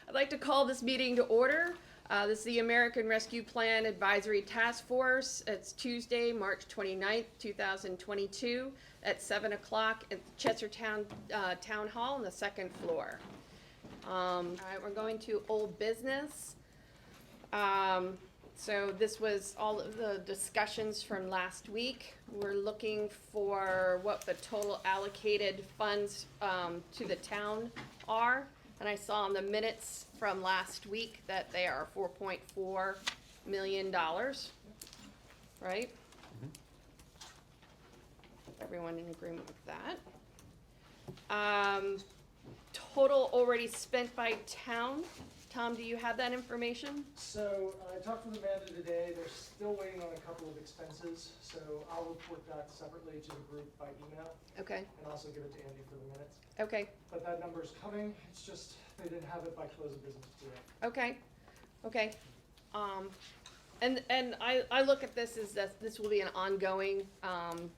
I'd like to call this meeting to order. This is the American Rescue Plan Advisory Task Force. It's Tuesday, March 29th, 2022 at 7 o'clock at Chestertown Town Hall on the second floor. All right, we're going to old business. So this was all of the discussions from last week. We're looking for what the total allocated funds to the town are. And I saw in the minutes from last week that they are $4.4 million, right? Everyone in agreement with that. Total already spent by town. Tom, do you have that information? So I talked with Amanda today. They're still waiting on a couple of expenses, so I'll report that separately to the group by email. Okay. And also give it to Andy for the minutes. Okay. But that number's coming. It's just they didn't have it by close of business today. Okay. Okay. And I look at this as that this will be an ongoing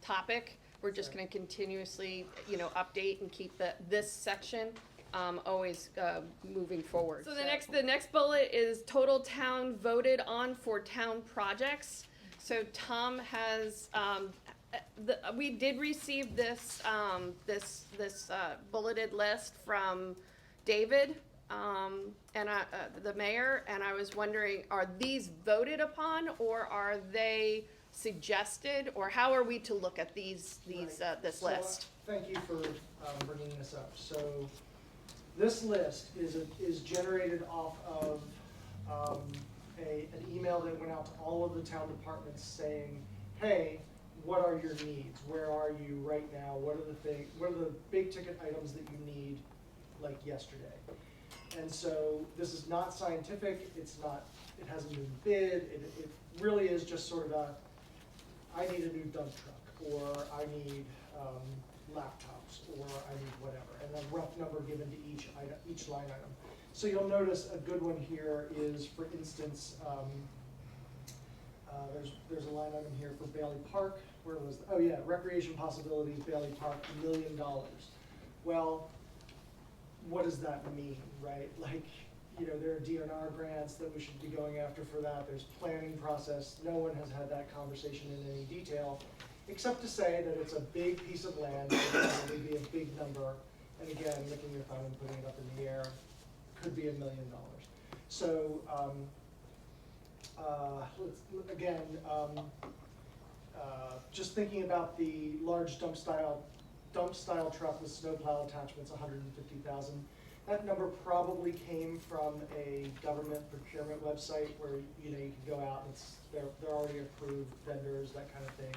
topic. We're just going to continuously, update and keep this section always moving forward. So the next bullet is total town voted on for town projects. So Tom has we did receive this bulleted list from David and the mayor, and I was wondering, are these voted upon or are they suggested, or how are we to look at these Right. this So, list? Thank you for bringing this up. So this list is generated off of an email that went out to all of the town departments saying, hey, what are your needs? Where are you right now? What are the big ticket items that you need like yesterday? And so this is not scientific, it hasn't been bid, it really is just sort of I need a new dump truck, or I need laptops, or I need whatever, and a rough number given to each line item. So you'll notice a good one here is, for instance, there's a line item here for Bailey Park. Where was oh yeah, recreation possibilities, Bailey Park, $1 million. Well, what does that mean, right? Like, there are DNR grants that we should be going after for that. There's planning process. No one has had that conversation in any detail, except to say that it's a big piece of land. It would probably be a big number. And again, licking your thumb and putting it up in the air, could be $1 million. So just thinking about the large dump style truck with snowplow attachments, 150,000. That number probably came from a government procurement website where you can go out and they're already approved vendors, that kind of thing,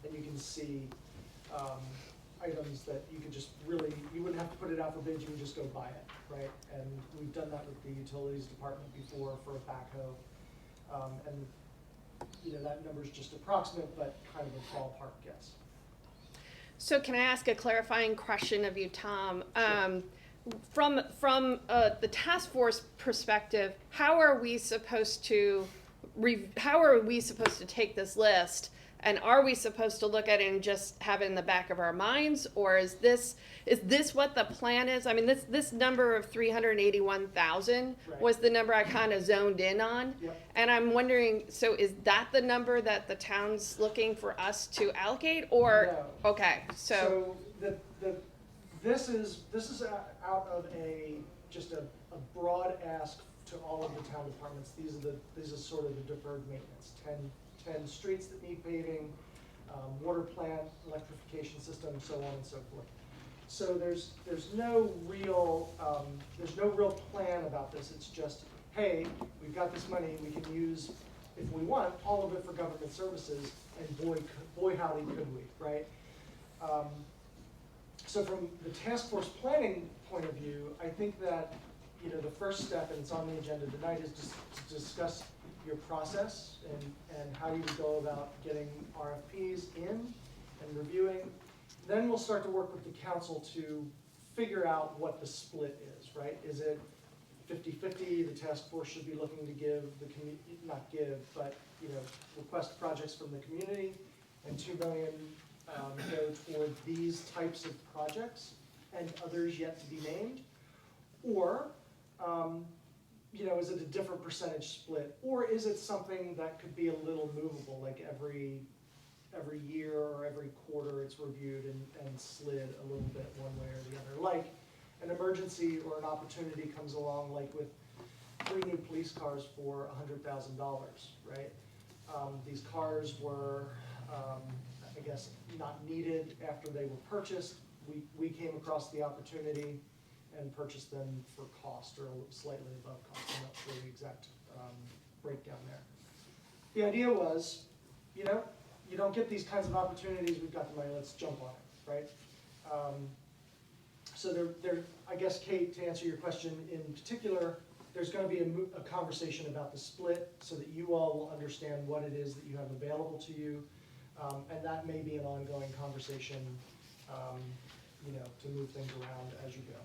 and you can see items that you could just you wouldn't have to put it out for bid, you would just go buy it, right? And we've done that with the utilities department before for a backhoe, and that number's just approximate, but kind of a ballpark guess. So can I ask a clarifying question of you, Tom? Sure. From the task force perspective, how are we supposed to take this list, and are we supposed to look at it and just have it in the back of our minds, or is this what the plan is? I mean, this number of 381,000 Right. was the number I kind of zoned in on. Yep. And I'm wondering, so is that the number that the town's looking for us to allocate, or? No. Okay, so this is out of just a broad ask to all of the town departments. These are sort of the deferred maintenance. 10 streets that need paving, water plant, electrification system, so on and so forth. So there's no real plan about this. It's just, hey, we've got this money, we can use, if we want, all of it for government services, and boy howdy could we, right? So from the task force planning point of view, I think that the first step, and it's on the agenda tonight, is just to discuss your process and how you would go about getting RFPs in and reviewing. Then we'll start to work with the council to figure out what the split is, right? Is it 50-50? The task force should be looking to give request projects from the community, and $2 million go toward these types of projects and others yet to be named. Or you know, is it a different percentage split? Or is it something that could be a little movable, like every year or every quarter it's reviewed and slid a little bit one way or the other? Like an emergency or an opportunity comes along, like with 3 new police cars for $100,000, right? These cars were, I guess, not needed after they were purchased. We came across the opportunity and purchased them for cost or slightly above cost. I'm not sure the exact breakdown there. The idea was, you know, you don't get these kinds of opportunities, we've got the money, let's jump on it, right? So there, I guess, Kate, to answer your question in particular, there's going to be a conversation about the split so that you all will understand what it is that you have available to you, and that may be an ongoing conversation, you know, to move things around as you go.